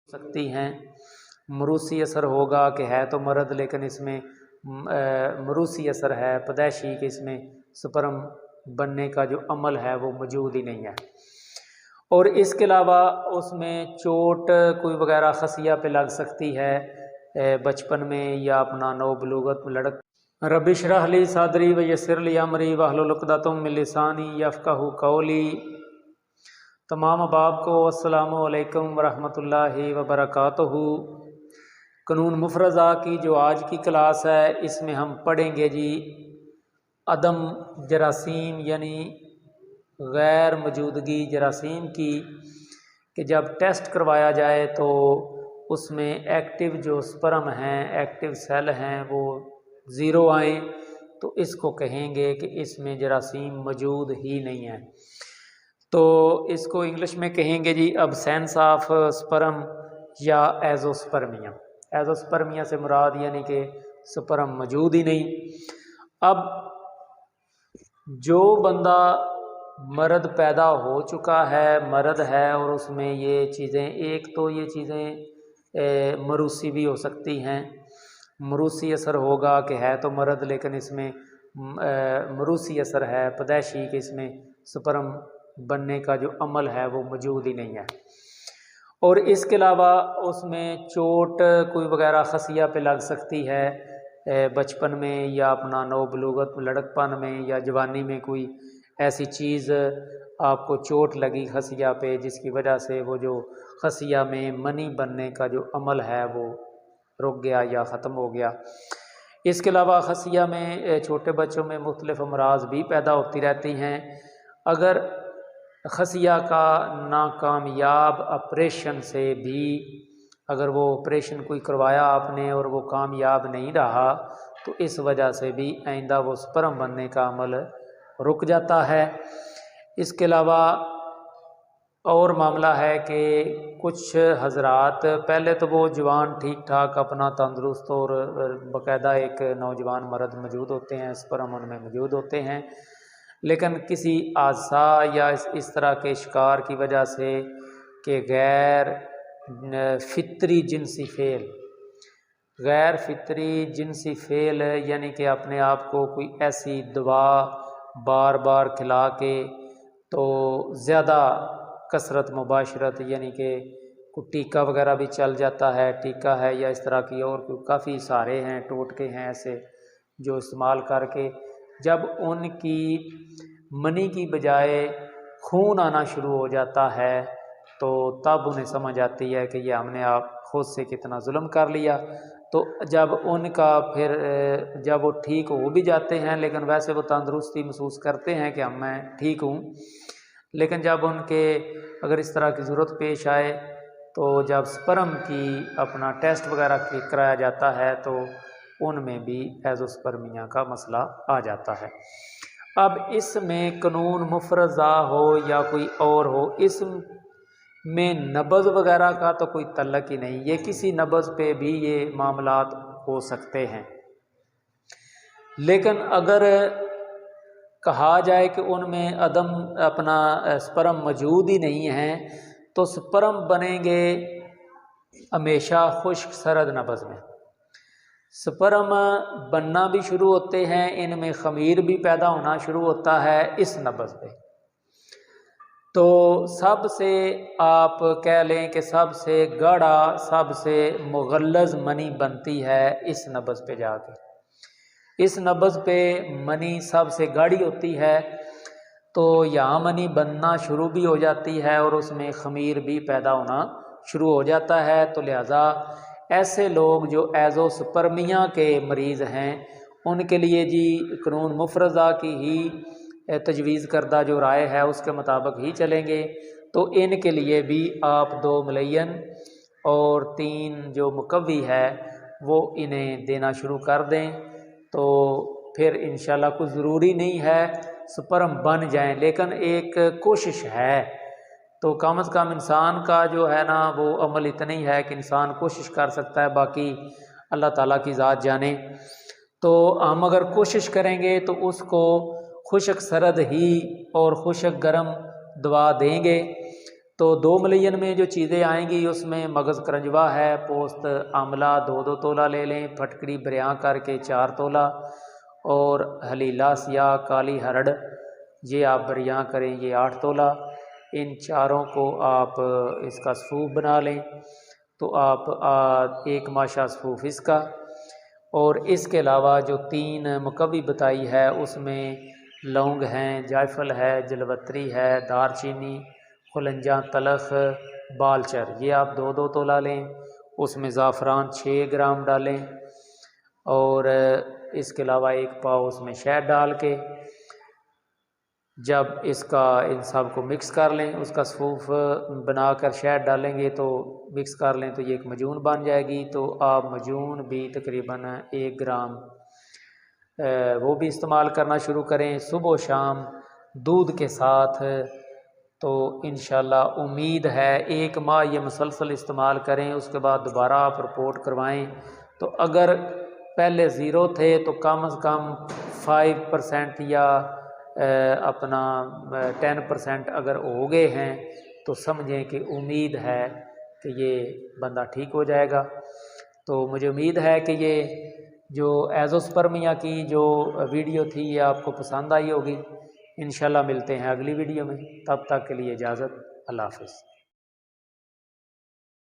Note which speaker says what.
Speaker 1: सकती हैं। मरूसी असर होगा कि है तो मर्द लेकिन इसमें मरूसी असर है, पैदाइशी कि इसमें स्पर्म बनने का जो अमल है वो मौजूद ही नहीं है। और इसके अलावा उसमें चोट कोई वगैरह खसिया पे लग सकती है बचपन में या अपना नौबलूगत लड़क। रब्बि इश्रह ली सदरी व यस्सिर ली अमरी वहलुल उक़दतम मिन लिसानी यफ़क़हू क़ौली। तमाम अहबाब को अस्सलामु अलैकुम वरहमतुल्लाहि वबरकातुहू। कानून मुफ़रज़ा की जो आज की क्लास है इसमें हम पढ़ेंगे जी अदम जरासीम यानी गैर मौजूदगी जरासीम की, कि जब टेस्ट करवाया जाए तो उसमें एक्टिव जो स्पर्म हैं, एक्टिव सेल हैं वो ज़ीरो आए तो इसको कहेंगे कि इसमें जरासीम मौजूद ही नहीं है। तो इसको इंग्लिश में कहेंगे जी अब्सेंस ऑफ स्पर्म या एजोस्पर्मिया। एजोस्पर्मिया से मुराद यानी कि स्पर्म मौजूद ही नहीं। अब जो बंदा मर्द पैदा हो चुका है, मर्द है और उसमें ये चीज़ें, एक तो ये चीज़ें मरूसी भी हो सकती हैं, मरूसी असर होगा कि है तो मर्द लेकिन इसमें मरूसी असर है, पैदाइशी कि इसमें स्पर्म बनने का जो अमल है वो मौजूद ही नहीं है। और इसके अलावा उसमें चोट कोई वगैरह खसिया पे लग सकती है बचपन में या अपना नौबलूगत लड़कपन में या जवानी में कोई ऐसी चीज़ आपको चोट लगी खसिया पे जिसकी वजह से वो जो खसिया में मनी बनने का जो अमल है वो रुक गया या ख़त्म हो गया। इसके अलावा खसिया में छोटे बच्चों में मुख्तलिफ अमराज भी पैदा होती रहती हैं। अगर खसिया का नाकामयाब ऑपरेशन से भी, अगर वो ऑपरेशन कोई करवाया आपने और वो कामयाब नहीं रहा तो इस वजह से भी आइंदा वो स्पर्म बनने का अमल रुक जाता है। इसके अलावा और मामला है कि कुछ हजरात पहले तो वो जवान ठीक ठाक अपना तंदुरुस्त और बाकायदा एक नौजवान मर्द मौजूद होते हैं, स्पर्म उनमें मौजूद होते हैं, लेकिन किसी हादसा या इस तरह के शिकार की वजह से कि गैर फितरी जिनसी फेल, गैर फितरी जिनसी फेल यानी कि अपने आप को कोई ऐसी दवा बार बार खिला के तो ज़्यादा कसरत मुबाशरत यानी कि कोई टीका वगैरह भी चल जाता है, टीका है या इस तरह की और काफ़ी सारे हैं टोटके हैं ऐसे जो इस्तेमाल करके जब उनकी मनी की बजाय खून आना शुरू हो जाता है तो तब उन्हें समझ आती है कि ये हमने आप खुद से कितना जुल्म कर लिया। तो जब उनका फिर जब वो ठीक हो भी जाते हैं लेकिन वैसे वो तंदुरुस्ती महसूस करते हैं कि मैं ठीक हूँ, लेकिन जब उनके अगर इस तरह की ज़रूरत पेश आए तो जब स्पर्म की अपना टेस्ट वगैरह कराया जाता है तो उनमें भी एजोस्पर्मिया का मसला आ जाता है। अब इसमें कानून मुफरज़ा हो या कोई और हो, इसमें नब्ज़ वगैरह का तो कोई तल्लक ही नहीं, ये किसी नब्ज़ पे भी ये मामलात हो सकते हैं। लेकिन अगर कहा जाए कि उनमें अदम अपना स्पर्म मौजूद ही नहीं है तो स्पर्म बनेंगे हमेशा खुश्क सरद नब्ज़ में। स्पर्म बनना भी शुरू होते हैं, इनमें ख़मीर भी पैदा होना शुरू होता है इस नब्ज़ पे। तो सबसे आप कह लें कि सबसे गाढ़ा सबसे मुग़ल्लज़ मनी बनती है इस नब्ज़ पे जाके। इस नब्ज़ पे मनी सबसे गाढ़ी होती है तो यहाँ मनी बनना शुरू भी हो जाती है और उसमें ख़मीर भी पैदा होना शुरू हो जाता है। तो लिहाजा ऐसे लोग जो एजोस्पर्मिया के मरीज़ हैं उनके लिए जी कानून मुफरज़ा की ही तजवीज़ करदा जो राय है उसके मुताबिक ही चलेंगे। तो इनके लिए भी आप 2 मुलय्यन और 3 जो मुकव्वी है वो इन्हें देना शुरू कर दें तो फिर इंशाल्लाह कुछ ज़रूरी नहीं है स्पर्म बन जाएं, लेकिन एक कोशिश है। तो कम से कम इंसान का जो है ना वो अमल इतना ही है कि इंसान कोशिश कर सकता है, बाकी अल्लाह ताला की ज़ात जाने। तो हम अगर कोशिश करेंगे तो उसको खुश्क सरद ही और खुश्क गर्म दवा देंगे تو 2 ملین میں جو چیزیں آئیں گی اس میں مغز کرنجوا ہے، پوست آملہ 2 تولہ لے لیں، پھٹکڑی بریاں کر کے 4 تولہ، اور حلیلہ سیاہ کالی ہرڑ یہ آپ بریاں کریں یہ 8 تولہ۔ ان چاروں کو آپ اس کا صفوف بنا لیں، تو آپ 1 ماشا صفوف اس کا، اور اس کے علاوہ جو 3 مکوی بتائی ہے اس میں لونگ ہیں، جائفل ہے، جلوتری ہے، دار چینی، خلنجاں تلخ، بالچر، یہ آپ 2 تولہ لیں، اس میں زعفران 6 گرام ڈالیں، اور اس کے علاوہ 1 پاؤ اس میں شہد ڈال کے جب اس کا ان سب کو مکس کر لیں، اس کا صفوف بنا کر شہد ڈالیں گے تو مکس کر لیں تو یہ ایک معجون بن جائے گی۔ تو آپ معجون بھی تقریباً 1 گرام وہ بھی استعمال کرنا شروع کریں صبح و شام دودھ کے ساتھ، تو انشاءاللہ امید ہے 1 ماہ یہ مسلسل استعمال کریں، اس کے بعد دوبارہ آپ رپورٹ کروائیں۔ تو اگر پہلے 0 تھے تو کم از کم 5% یا اپنا 10% اگر ہو گئے ہیں تو سمجھیں کہ امید ہے کہ یہ بندہ ٹھیک ہو جائے گا۔ تو مجھے امید ہے کہ یہ جو ایزوسپرمیا کی جو ویڈیو تھی یہ آپ کو پسند آئی ہوگی۔ انشاءاللہ ملتے ہیں اگلی ویڈیو میں، تب تک کے لیے اجازت، اللہ حافظ۔